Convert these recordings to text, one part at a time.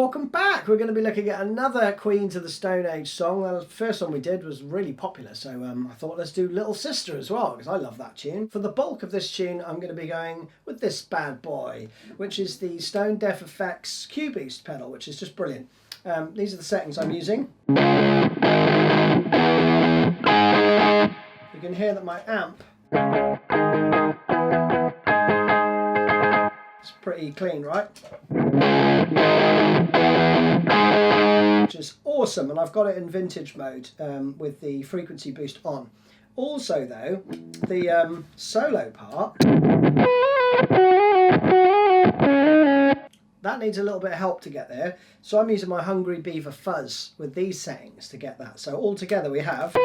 welcome back. We're going to be looking at another Queens of the Stone Age song. The first one we did was really popular, so I thought let's do Little Sister as well, because I love that tune. For the bulk of this tune, I'm going to be going with this bad boy, which is the Stone Def Effects Q-Boost pedal, which is just brilliant. These are the settings I'm using. You can hear that my amp is pretty clean, right? Which is awesome, and I've got it in vintage mode with the frequency boost on. Also though, the solo part, that needs a little bit of help to get there, so I'm using my Hungry Beaver fuzz with these settings to get that. So all together we have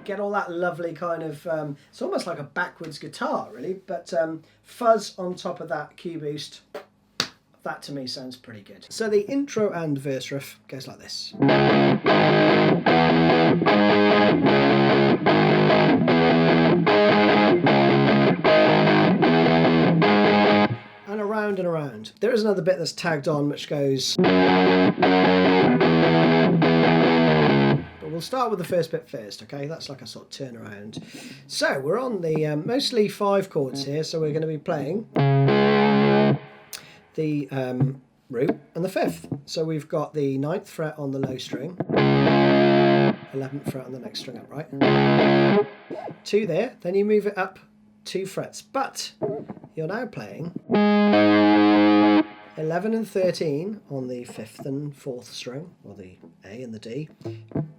get all that lovely kind of, it's almost like a backwards guitar really, but fuzz on top of that Q-Boost, that to me sounds pretty good. So the intro and verse riff goes like this. And around and around. There is another bit that's tagged on which goes... We'll start with the first bit first, okay? That's like a sort of turn around. So we're on the mostly 5 chords here, so we're going to be playing the root and the 5th. So we've got the 9th fret on the low string, 11th fret on the next string up, right? 2 there, then you move it up 2 frets, but you're now playing 11 and 13 on the 5th and 4th string, or the A and the D.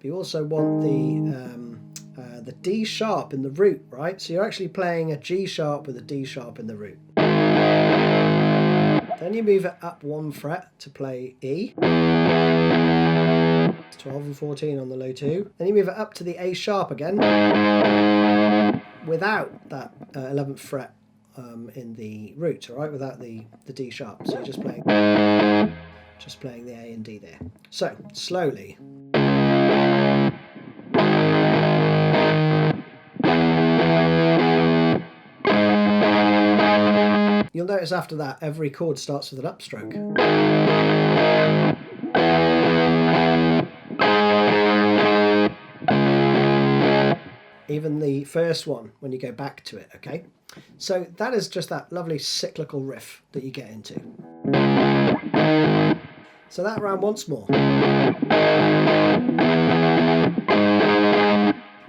You also want the D sharp in the root, right? So you're actually playing a G sharp with a D sharp in the root. Then you move it up 1 fret to play E. 12 and 14 on the low 2. Then you move it up to the A sharp again without that 11th fret in the root, all right, without the D sharp. So you're just playing the A and D there. So slowly. You'll notice after that every chord starts with an upstroke. Even the first one when you go back to it, okay? So that is just that lovely cyclical riff that you get into. So that round once more.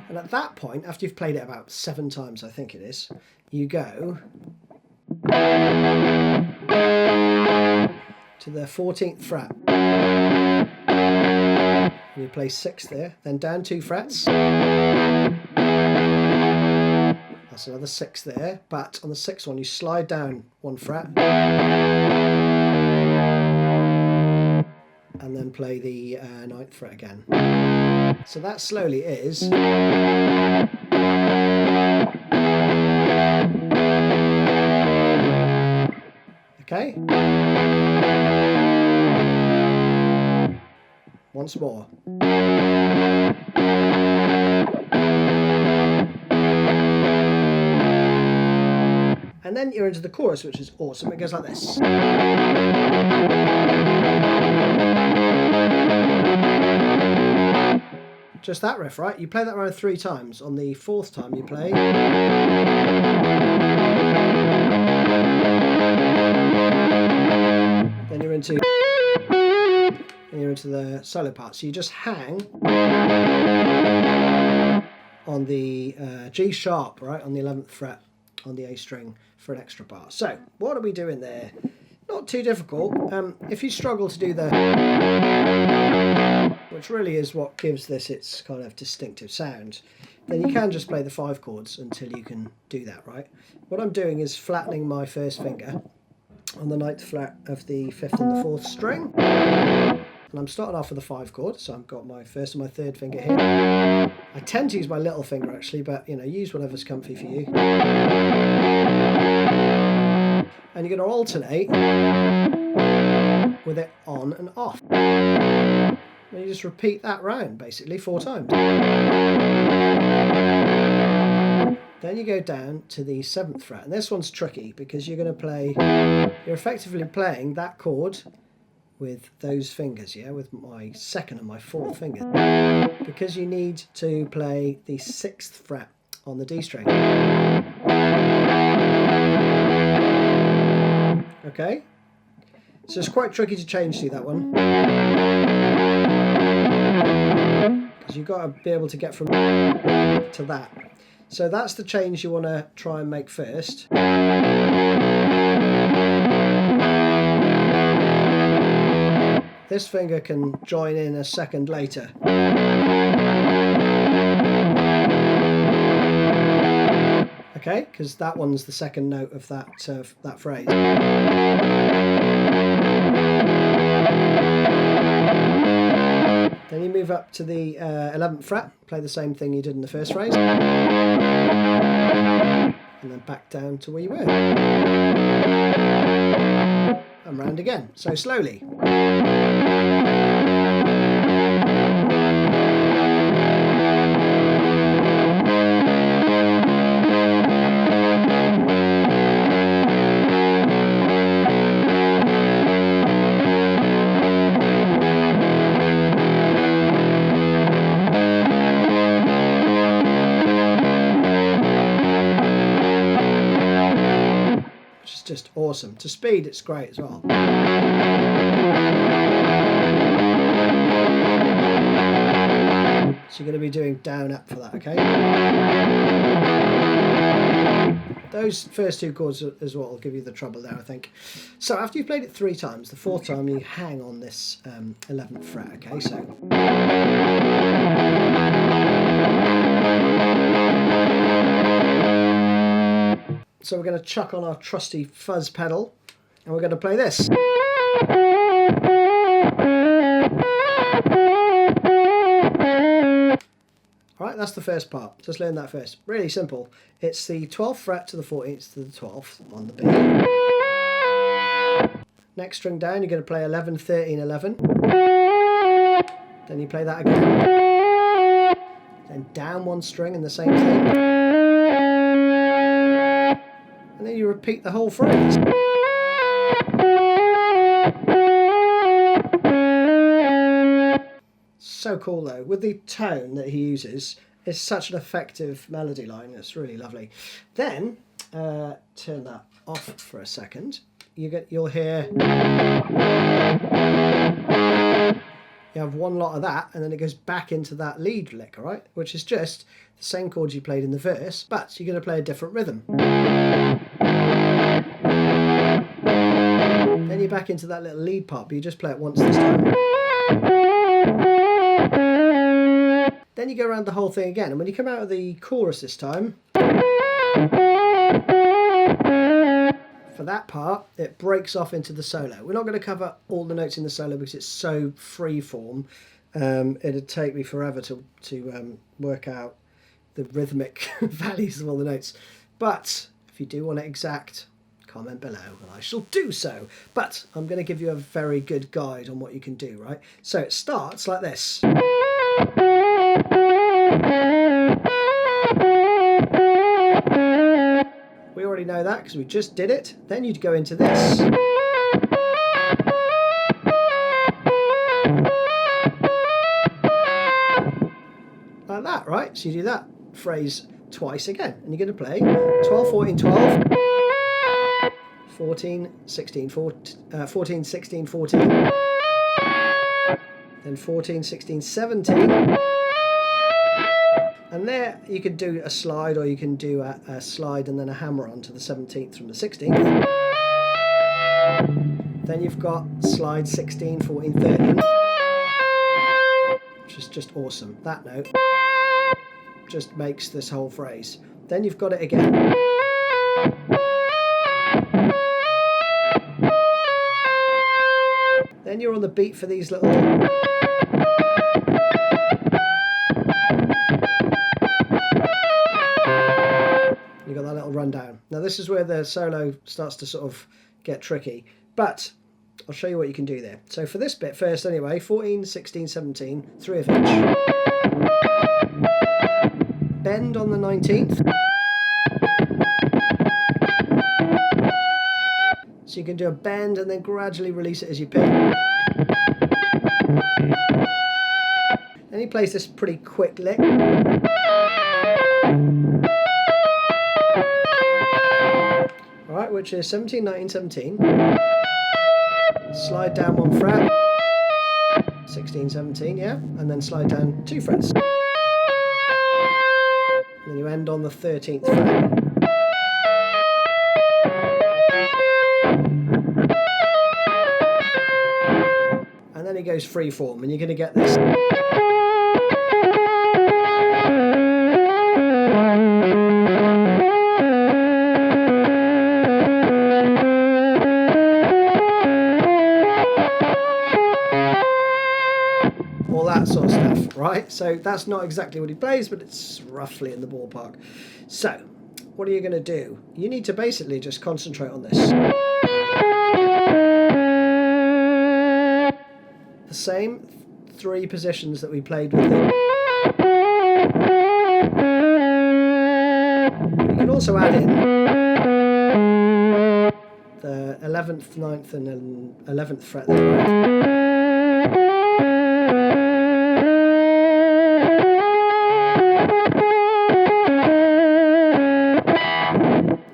And at that point, after you've played it about 7 times, I think it is, you go to the 14th fret. And you play 6 there, then down 2 frets. That's another 6 there, but on the 6th one you slide down 1 fret and then play the 9th fret again. So that slowly is okay. Once more. And then you're into the chorus, which is awesome. It goes like this. Just that riff, right? You play that around 3 times. On the 4th time you play. Then you're into the solo part. So you just hang on the G sharp, right, on the 11th fret on the A string for an extra bar. So what are we doing there? Not too difficult. If you struggle to do the, which really is what gives this its kind of distinctive sound, then you can just play the 5 chords until you can do that, right? What I'm doing is flattening my first finger on the 9th fret of the 5th and the 4th string. And I'm starting off with a 5 chord, so I've got my 1st and my 3rd finger here. I tend to use my little finger actually, but you know, use whatever's comfy for you. And you're going to alternate with it on and off. And you just repeat that round basically 4 times. Then you go down to the 7th fret, and this one's tricky because you're going to play, you're effectively playing that chord with those fingers, yeah, with my 2nd and my 4th finger, because you need to play the 6th fret on the D string. Okay, so it's quite tricky to change to that one, because you've got to be able to get from to that. So that's the change you want to try and make first. This finger can join in a second later. Okay, because that one's the 2nd note of that phrase. Then you move up to the 11th fret, play the same thing you did in the first phrase, and then back down to where you were. And round again, so slowly. Just awesome. To speed, it's great as well. So you're going to be doing down up for that, okay? Those first 2 chords is what will give you the trouble there, I think. So after you've played it 3 times, the 4th time you hang on this 11th fret, okay? So we're going to chuck on our trusty fuzz pedal, and we're going to play this. Alright, that's the first part. Just learn that first. Really simple. It's the 12th fret to the 14th to the 12th on the B. Next string down, you're going to play 11, 13, 11. Then you play that again. Then down 1 string in the same thing. And then you repeat the whole phrase. So cool though, with the tone that he uses, it's such an effective melody line. It's really lovely. Then turn that off for a second. You'll hear you have 1 lot of that, and then it goes back into that lead lick, all right, which is just the same chords you played in the verse, but you're going to play a different rhythm. Then you're back into that little lead part, but you just play it once this time. Then you go around the whole thing again, and when you come out of the chorus this time, for that part, it breaks off into the solo. We're not going to cover all the notes in the solo because it's so free form. It'd take me forever to work out the rhythmic values of all the notes. But if you do want it exact, comment below and I shall do so. But I'm going to give you a very good guide on what you can do, right? So it starts like this. We already know that because we just did it. Then you'd go into this. Like that, right? So you do that phrase twice again. And you're going to play 12, 14, 12, 14, 16, 14, 16, 14, then 14, 16, 17. And there you could do a slide, or you can do a slide and then a hammer on to the 17th from the 16th. Then you've got slide 16, 14, 13, which is just awesome. That note just makes this whole phrase. Then you've got it again. Then you're on the beat for these little... You've got that little rundown. Now this is where the solo starts to sort of get tricky, but I'll show you what you can do there. So for this bit first anyway, 14, 16, 17, 3 of each. Bend on the 19th. So you can do a bend and then gradually release it as you pick. Then he plays this pretty quick lick. Alright, which is 17, 19, 17. Slide down 1 fret. 16, 17, yeah. And then slide down 2 frets. And then you end on the 13th fret. And then he goes free form, and you're going to get this. All that sort of stuff, right? So that's not exactly what he plays, but it's roughly in the ballpark. So what are you going to do? You need to basically just concentrate on this. The same 3 positions that we played with him. You can also add in the 11th, 9th and 11th fret there.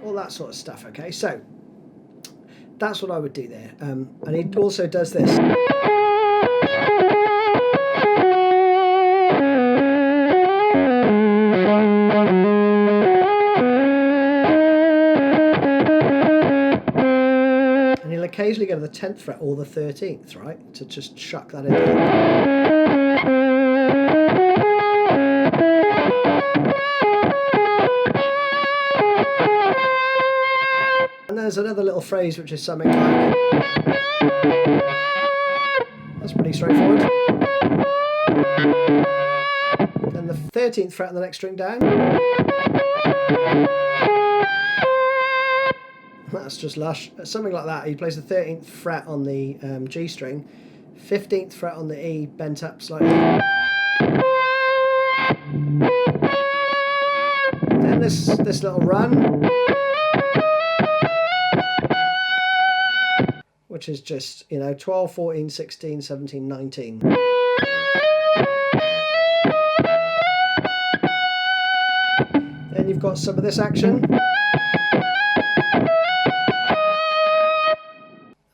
All that sort of stuff, okay? So that's what I would do there. And he also does this. Occasionally go to the 10th fret or the 13th, right? To just chuck that in there. And there's another little phrase which is something like, that's pretty straightforward. Then the 13th fret on the next string down. That's just lush. Something like that. He plays the 13th fret on the G string, 15th fret on the E, bent up slightly. Then this little run, which is just, you know, 12, 14, 16, 17, 19. Then you've got some of this action.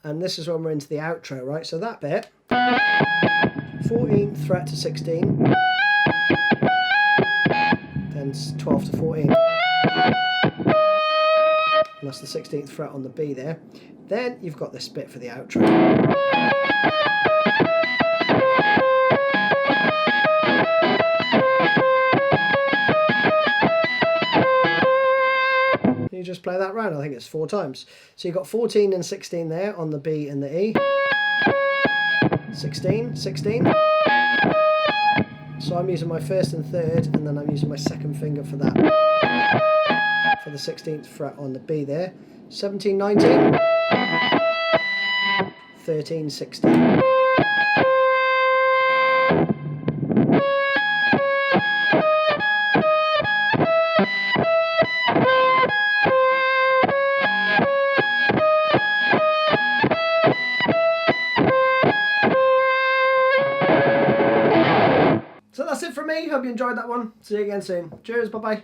And this is when we're into the outro, right? So that bit, 14th fret to 16, then 12 to 14. And that's the 16th fret on the B there. Then you've got this bit for the outro. You just play that round. I think it's 4 times. So you've got 14 and 16 there on the B and the E. 16, 16. So I'm using my 1st and 3rd, and then I'm using my 2nd finger for that. For the 16th fret on the B there. 17, 19. 13, 16. So that's it from me. Hope you enjoyed that one. See you again soon. Cheers. Bye bye.